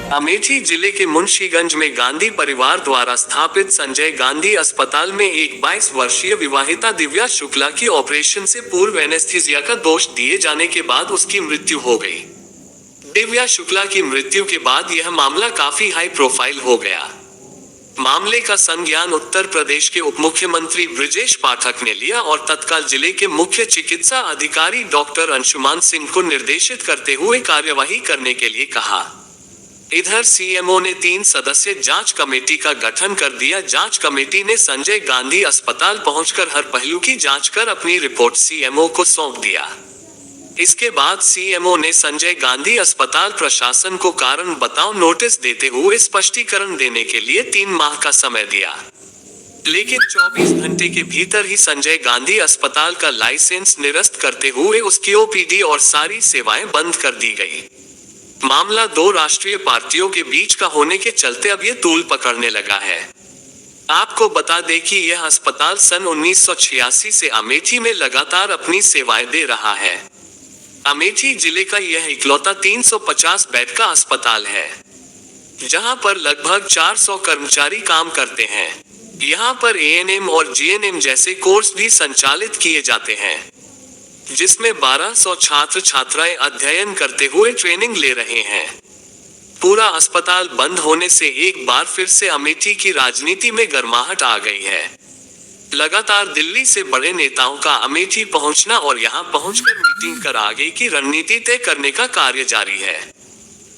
अमेठी जिले के मुंशीगंज में गांधी परिवार द्वारा स्थापित संजय गांधी अस्पताल में एक 22 वर्षीय विवाहिता दिव्या शुक्ला की ऑपरेशन से पूर्व एनेस्थीसिया का दोष दिए जाने के बाद उसकी मृत्यु हो गई। दिव्या शुक्ला की मृत्यु के बाद यह मामला काफी हाई प्रोफाइल हो गया। मामले का संज्ञान उत्तर प्रदेश के उप मुख्यमंत्री ब्रजेश पाठक ने लिया और तत्काल जिले के मुख्य चिकित्सा अधिकारी डॉक्टर अंशुमान सिंह को निर्देशित करते हुए कार्यवाही करने के लिए कहा। इधर सीएमओ ने 3 सदस्यीय जांच कमेटी का गठन कर दिया। जांच कमेटी ने संजय गांधी अस्पताल पहुंचकर हर पहलू की जांच कर अपनी रिपोर्ट सीएमओ को सौंप दिया। इसके बाद सीएमओ ने संजय गांधी अस्पताल प्रशासन को कारण बताओ नोटिस देते हुए स्पष्टीकरण देने के लिए 3 माह का समय दिया, लेकिन 24 घंटे के भीतर ही संजय गांधी अस्पताल का लाइसेंस निरस्त करते हुए उसकी ओपीडी और सारी सेवाएं बंद कर दी गई। मामला 2 राष्ट्रीय पार्टियों के बीच का होने के चलते अब ये तूल पकड़ने लगा है। आपको बता दें कि यह अस्पताल सन 1986 से अमेठी में लगातार अपनी सेवाएं दे रहा है। अमेठी जिले का यह इकलौता 350 बेड का अस्पताल है, जहां पर लगभग 400 कर्मचारी काम करते हैं। यहां पर एएनएम और जीएनएम जैसे कोर्स भी संचालित किए जाते हैं, जिसमें 1200 छात्र छात्राएं अध्ययन करते हुए ट्रेनिंग ले रहे हैं। पूरा अस्पताल बंद होने से एक बार फिर से अमेठी की राजनीति में गर्माहट आ गई है। लगातार दिल्ली से बड़े नेताओं का अमेठी पहुंचना और यहां पहुंचकर मीटिंग कर आगे की रणनीति तय करने का कार्य जारी है।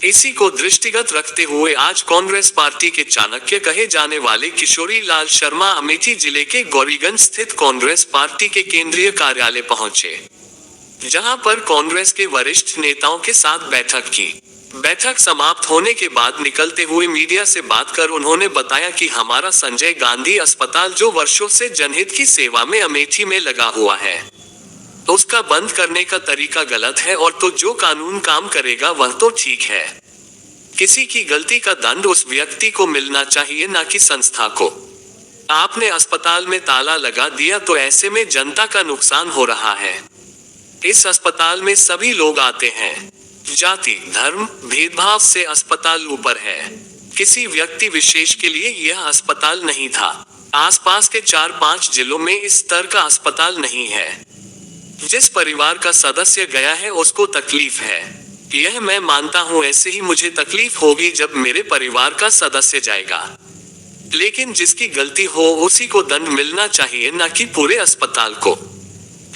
इसी को दृष्टिगत रखते हुए आज कांग्रेस पार्टी के चाणक्य कहे जाने वाले किशोरी लाल शर्मा अमेठी जिले के गौरीगंज स्थित कांग्रेस पार्टी के केंद्रीय कार्यालय पहुंचे, जहां पर कांग्रेस के वरिष्ठ नेताओं के साथ बैठक की। बैठक समाप्त होने के बाद निकलते हुए मीडिया से बात कर उन्होंने बताया कि हमारा संजय गांधी अस्पताल जो वर्षों से जनहित की सेवा में अमेठी में लगा हुआ है, उसका बंद करने का तरीका गलत है और तो जो कानून काम करेगा वह तो ठीक है। किसी की गलती का दंड उस व्यक्ति को मिलना चाहिए, ना कि संस्था को। आपने अस्पताल में ताला लगा दिया तो ऐसे में जनता का नुकसान हो रहा है। इस अस्पताल में सभी लोग आते हैं। जाति धर्म भेदभाव से अस्पताल ऊपर है। किसी व्यक्ति विशेष के लिए यह अस्पताल नहीं था। आसपास के 4-5 जिलों में इस स्तर का अस्पताल नहीं है। जिस परिवार का सदस्य गया है उसको तकलीफ है, यह मैं मानता हूँ। ऐसे ही मुझे तकलीफ होगी जब मेरे परिवार का सदस्य जाएगा, लेकिन जिसकी गलती हो उसी को दंड मिलना चाहिए, न कि पूरे अस्पताल को।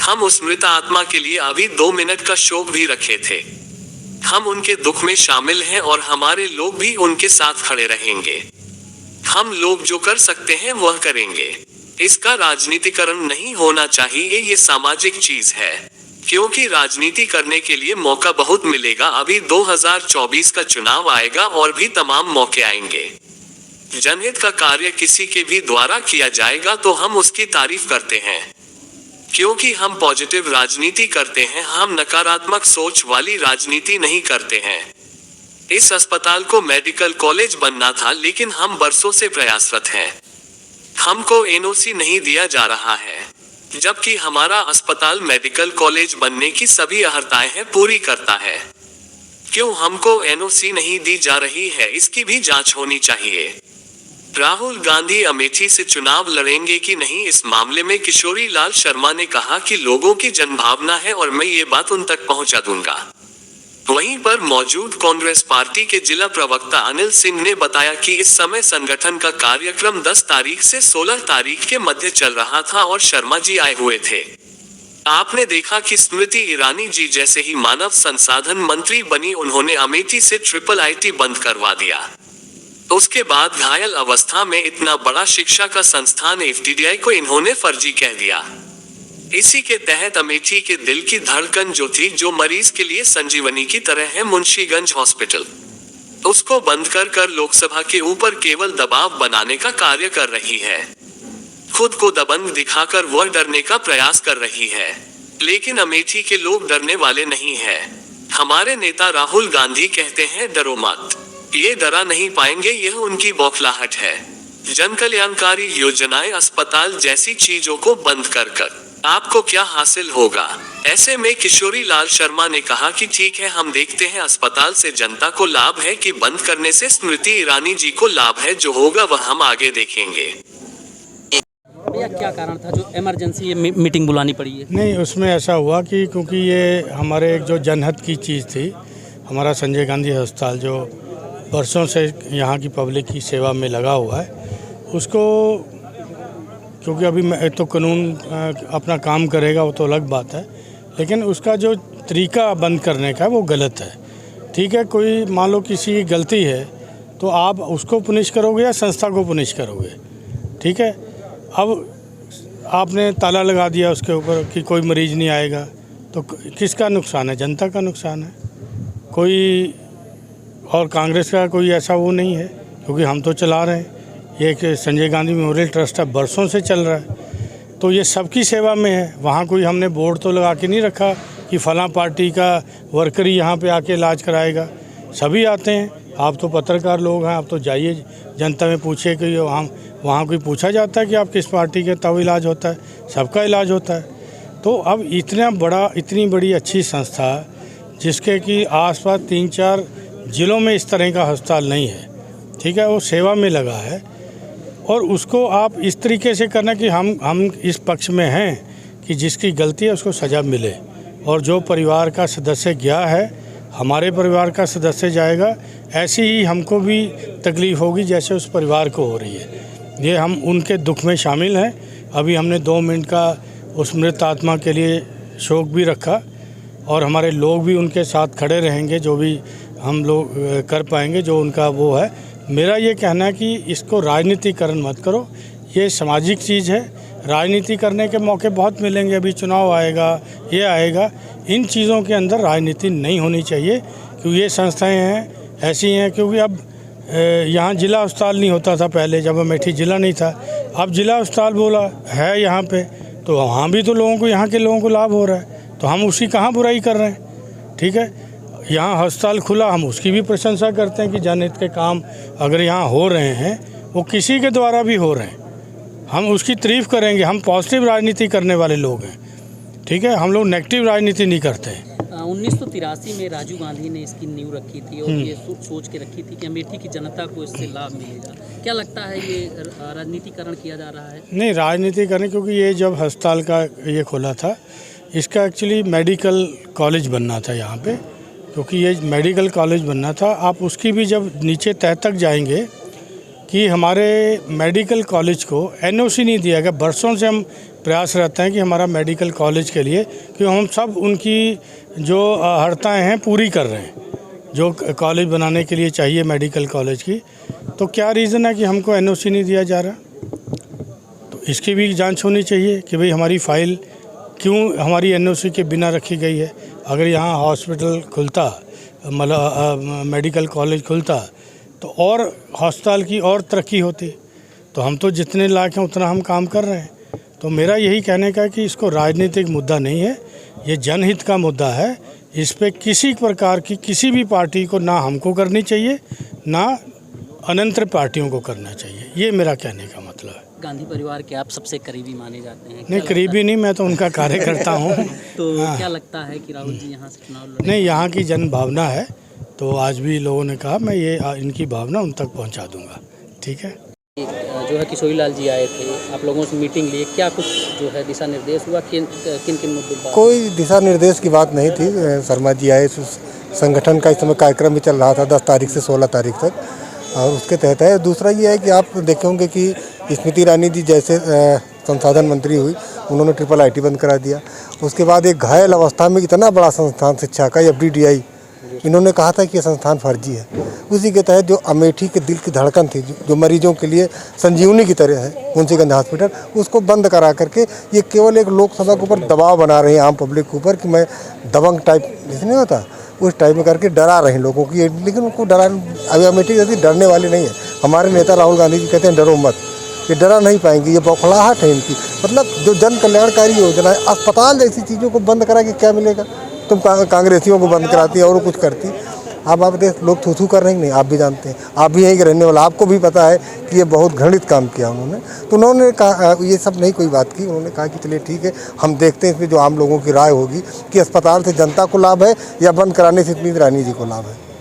हम उस मृत आत्मा के लिए अभी 2 मिनट का शोक भी रखे थे। हम उनके दुख में शामिल हैं और हमारे लोग भी उनके साथ खड़े रहेंगे। हम लोग जो कर सकते हैं वह करेंगे। इसका राजनीतिकरण नहीं होना चाहिए, ये सामाजिक चीज है, क्योंकि राजनीति करने के लिए मौका बहुत मिलेगा। अभी 2024 का चुनाव आएगा और भी तमाम मौके आएंगे। जनहित का कार्य किसी के भी द्वारा किया जाएगा तो हम उसकी तारीफ करते हैं, क्योंकि हम पॉजिटिव राजनीति करते हैं। हम नकारात्मक सोच वाली राजनीति नहीं करते हैं। इस अस्पताल को मेडिकल कॉलेज बनना था, लेकिन हम बरसों से प्रयासरत हैं। हमको एनओसी नहीं दिया जा रहा है, जबकि हमारा अस्पताल मेडिकल कॉलेज बनने की सभी अहर्ताएं हैं पूरी करता है। क्यों हमको एनओसी नहीं दी जा रही है, इसकी भी जांच होनी चाहिए। राहुल गांधी अमेठी से चुनाव लड़ेंगे कि नहीं, इस मामले में किशोरी लाल शर्मा ने कहा कि लोगों की जनभावना है और मैं ये बात उन तक पहुंचा दूंगा। वहीं पर मौजूद कांग्रेस पार्टी के जिला प्रवक्ता अनिल सिंह ने बताया कि इस समय संगठन का कार्यक्रम 10 तारीख से 16 तारीख के मध्य चल रहा था और शर्मा जी आए हुए थे। आपने देखा कि स्मृति ईरानी जी जैसे ही मानव संसाधन मंत्री बनी, उन्होंने अमेठी से IIIT बंद करवा दिया। उसके बाद घायल अवस्था में इतना बड़ा शिक्षा का संस्थान FTDI को इन्होंने फर्जी कह दिया। इसी के तहत अमेठी के दिल की धड़कन जो थी, जो मरीज के लिए संजीवनी की तरह है, मुंशीगंज हॉस्पिटल, उसको बंद कर लोकसभा के ऊपर केवल दबाव बनाने का कार्य कर रही है। खुद को दबंग दिखाकर वह डरने का प्रयास कर रही है, लेकिन अमेठी के लोग डरने वाले नहीं है। हमारे नेता राहुल गांधी कहते हैं डरो मत, ये डरा नहीं पाएंगे, यह उनकी बौखलाहट है। जन कल्याणकारी योजनाएं, अस्पताल जैसी चीजों को बंद कर आपको क्या हासिल होगा? ऐसे में किशोरी लाल शर्मा ने कहा कि ठीक है, हम देखते हैं अस्पताल से जनता को लाभ है कि बंद करने से स्मृति ईरानी जी को लाभ है, जो होगा वह हम आगे देखेंगे। भैया क्या कारण था जो इमरजेंसी ये मीटिंग बुलानी पड़ी है? नहीं, उसमें ऐसा हुआ कि क्योंकि ये हमारे एक जो जनहित की चीज़ थी, हमारा संजय गांधी अस्पताल जो वर्षों से यहाँ की पब्लिक की सेवा में लगा हुआ है, उसको क्योंकि अभी तो कानून अपना काम करेगा, वो तो अलग बात है, लेकिन उसका जो तरीका बंद करने का वो गलत है। ठीक है, कोई मान लो किसी की गलती है तो आप उसको पुनिश करोगे या संस्था को पुनिश करोगे? ठीक है, अब आपने ताला लगा दिया उसके ऊपर कि कोई मरीज़ नहीं आएगा, तो किसका नुकसान है? जनता का नुकसान है। कोई और कांग्रेस का कोई ऐसा वो नहीं है, क्योंकि हम तो चला रहे हैं। ये एक संजय गांधी मेमोरियल ट्रस्ट है, बरसों से चल रहा है, तो ये सबकी सेवा में है। वहाँ कोई हमने बोर्ड तो लगा के नहीं रखा कि फ़लाँ पार्टी का वर्कर ही यहाँ पे आके इलाज कराएगा। सभी आते हैं। आप तो पत्रकार लोग हैं, आप तो जाइए जनता में पूछिए कि वहाँ कोई पूछा जाता है कि आप किस पार्टी के, तब इलाज होता है? सबका इलाज होता है। तो अब इतनी बड़ी अच्छी संस्था जिसके कि आसपास 3-4 ज़िलों में इस तरह का अस्पताल नहीं है, ठीक है, वो सेवा में लगा है, और उसको आप इस तरीके से करना कि हम इस पक्ष में हैं कि जिसकी गलती है उसको सज़ा मिले, और जो परिवार का सदस्य गया है, हमारे परिवार का सदस्य जाएगा, ऐसी ही हमको भी तकलीफ़ होगी जैसे उस परिवार को हो रही है। ये हम उनके दुख में शामिल हैं। अभी हमने 2 मिनट का उस मृत आत्मा के लिए शोक भी रखा, और हमारे लोग भी उनके साथ खड़े रहेंगे, जो भी हम लोग कर पाएंगे, जो उनका वो है। मेरा ये कहना है कि इसको राजनीतिकरण मत करो, ये सामाजिक चीज़ है। राजनीति करने के मौके बहुत मिलेंगे, अभी चुनाव आएगा, ये आएगा, इन चीज़ों के अंदर राजनीति नहीं होनी चाहिए, क्योंकि ये संस्थाएं हैं ऐसी हैं। क्योंकि अब यहाँ जिला अस्पताल नहीं होता था पहले, जब अमेठी ज़िला नहीं था, अब जिला अस्पताल बोला है यहाँ पे, तो वहाँ भी तो लोगों को, यहाँ के लोगों को लाभ हो रहा है, तो हम उसकी कहाँ बुराई कर रहे हैं? ठीक है, यहाँ अस्पताल खुला, हम उसकी भी प्रशंसा करते हैं कि जनहित के काम अगर यहाँ हो रहे हैं, वो किसी के द्वारा भी हो रहे हैं, हम उसकी तारीफ़ करेंगे। हम पॉजिटिव राजनीति करने वाले लोग हैं, ठीक है, हम लोग नेगेटिव राजनीति नहीं करते हैं। 1983 में राजीव गांधी ने इसकी नींव रखी थी, और ये सोच के रखी थी कि अमेठी की जनता को इससे लाभ मिलेगा। क्या लगता है ये राजनीतिकरण किया जा रहा है? नहीं, राजनीति करने, क्योंकि ये जब अस्पताल का ये खोला था, इसका एक्चुअली मेडिकल कॉलेज बनना था यहाँ पे, क्योंकि ये मेडिकल कॉलेज बनना था। आप उसकी भी जब नीचे तह तक जाएंगे कि हमारे मेडिकल कॉलेज को NOC नहीं दिया गया। बरसों से हम प्रयास रहते हैं कि हमारा मेडिकल कॉलेज के लिए, कि हम सब उनकी जो हड़ताएँ हैं पूरी कर रहे हैं, जो कॉलेज बनाने के लिए चाहिए मेडिकल कॉलेज की। तो क्या रीज़न है कि हमको NOC नहीं दिया जा रहा? तो इसकी भी जांच होनी चाहिए कि भाई हमारी फ़ाइल क्यों हमारी NOC के बिना रखी गई है। अगर यहाँ हॉस्पिटल खुलता, मतलब मेडिकल कॉलेज खुलता, तो और अस्पताल की और तरक्की होती। तो हम तो जितने लायक हैं उतना हम काम कर रहे हैं। तो मेरा यही कहने का है कि इसको राजनीतिक मुद्दा नहीं है, ये जनहित का मुद्दा है। इस पे किसी प्रकार की किसी भी पार्टी को ना हमको करनी चाहिए, ना अनंतर पार्टियों को करना चाहिए। ये मेरा कहने का मतलब है। गांधी परिवार के आप सबसे करीबी माने जाते हैं? नहीं, करीबी नहीं, मैं तो उनका कार्यकर्ता हूँ। तो क्या लगता है कि राहुल जी यहाँ से चुनाव लड़ेंगे? नहीं, यहाँ की जन भावना है, तो आज भी लोगों ने कहा, मैं ये इनकी भावना उन तक पहुँचा दूँगा। ठीक है, जो है किशोरी लाल जी आए थे, आप लोगों से मीटिंग लिए, क्या कुछ जो है दिशा निर्देश हुआ? किन मुद्दों पर? कोई दिशा निर्देश की बात नहीं थी। शर्मा जी आए, संगठन का इस समय कार्यक्रम भी चल रहा था 10 तारीख से 16 तारीख तक, और उसके तहत है। दूसरा ये है कि आप देखे होंगे कि स्मृति ईरानी जी जैसे संसाधन मंत्री हुई, उन्होंने IIIT बंद करा दिया। उसके बाद एक घायल अवस्था में इतना बड़ा संस्थान शिक्षा का FDDI, इन्होंने कहा था कि ये संस्थान फर्जी है। उसी के तहत जो अमेठी के दिल की धड़कन थी, जो मरीजों के लिए संजीवनी की तरह है, मुंशीगंज हॉस्पिटल, उसको बंद करा करके ये केवल एक लोकसभा के ऊपर दबाव बना रहे हैं, आम पब्लिक के ऊपर, कि मैं दबंग टाइप जैसे नहीं होता, उस टाइप में करके डरा रहे हैं लोगों की। लेकिन उनको अभी अमेठी जैसी डरने वाली नहीं है। हमारे नेता राहुल गांधी जी कहते हैं डरो मत, ये डरा नहीं पाएंगे, ये बौखलाहट है इनकी। मतलब जो जन कल्याणकारी योजना है, अस्पताल जैसी चीज़ों को बंद करा के क्या मिलेगा? तुम कांग्रेसियों को बंद कराती और कुछ करती। आप देख लोग थू थू कर रहे हैं, नहीं आप भी जानते हैं, आप भी यहीं के रहने वाला, आपको भी पता है कि ये बहुत घृणित काम किया उन्होंने। तो उन्होंने कहा ये सब नहीं कोई बात की, उन्होंने कहा कि चलिए ठीक है, हम देखते हैं इसमें जो आम लोगों की राय होगी कि अस्पताल से जनता को लाभ है या बंद कराने से स्मृति ईरानी जी को लाभ है।